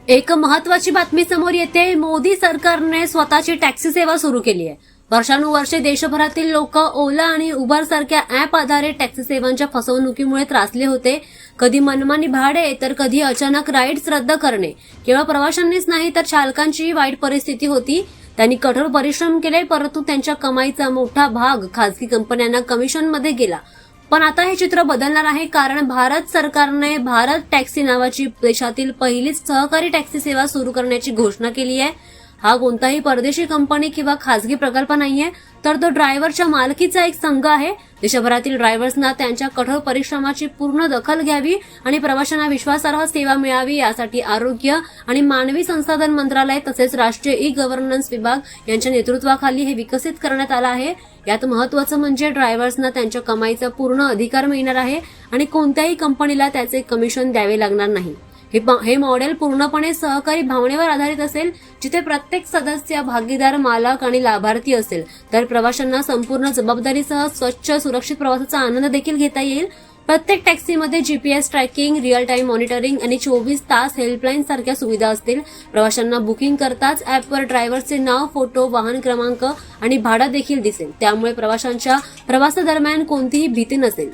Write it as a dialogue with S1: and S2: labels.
S1: एक महत्वाची बातमी समोर येते। मोदी सरकारने स्वतःची टॅक्सी सेवा सुरू केली आहे। वर्षानुवर्षे देशभरातील लोक ओला आणि उबर सारख्या ऍप आधारित टॅक्सी सेवांच्या फसवणुकीमुळे त्रासले होते। कधी मनमानी भाडे तर कधी अचानक राईड्स रद्द करणे। केवळ प्रवाशांनीच नाही तर चालकांचीही वाईट परिस्थिती होती। त्यांनी कठोर परिश्रम केले, परंतु त्यांच्या कमाईचा मोठा भाग खासगी कंपन्यांना कमिशनमध्ये गेला। पण आता हे चित्र बदलणार आहे, कारण भारत सरकारने भारत टॅक्सी नावाची देशातील पहिलीच सहकारी टॅक्सी सेवा सुरू करण्याची घोषणा केली आहे। हा कोणताही परदेशी कंपनी किंवा खासगी प्रकल्प नाहीये, तर तो ड्रायव्हरच्या मालकीचा एक संघ आहे। देशभरातील ड्रायव्हर्सना त्यांच्या कठोर परिश्रमाची पूर्ण दखल घ्यावी आणि प्रवाशांना विश्वासार्ह सेवा मिळावी, यासाठी आरोग्य आणि मानवी संसाधन मंत्रालय तसेच राष्ट्रीय ई गव्हर्नन्स विभाग यांच्या नेतृत्वाखाली हे विकसित करण्यात आलं आहे। यात महत्त्वाचं म्हणजे ड्रायव्हर्सना त्यांच्या कमाईचा पूर्ण अधिकार मिळणार आहे आणि कोणत्याही कंपनीला त्याचे कमिशन द्यावे लागणार नाही। हे मॉडेल पूर्णपणे सहकारी भावनेवर आधारित असेल, जिथे प्रत्येक सदस्य भागीदार, मालक आणि लाभार्थी असेल, तर प्रवाशांना संपूर्ण जबाबदारीसह स्वच्छ सुरक्षित प्रवासाचा आनंद देखील घेता येईल। प्रत्येक टॅक्सीमध्ये GPS tracking, real time monitoring आणि 24 तास हेल्पलाईन सारख्या सुविधा असतील। प्रवाशांना बुकिंग करताच ऍपवर ड्रायव्हरचे नाव, फोटो, वाहन क्रमांक आणि भाडा देखील दिसेल। त्यामुळे प्रवाशांच्या प्रवासादरम्यान कोणतीही भीती नसेल।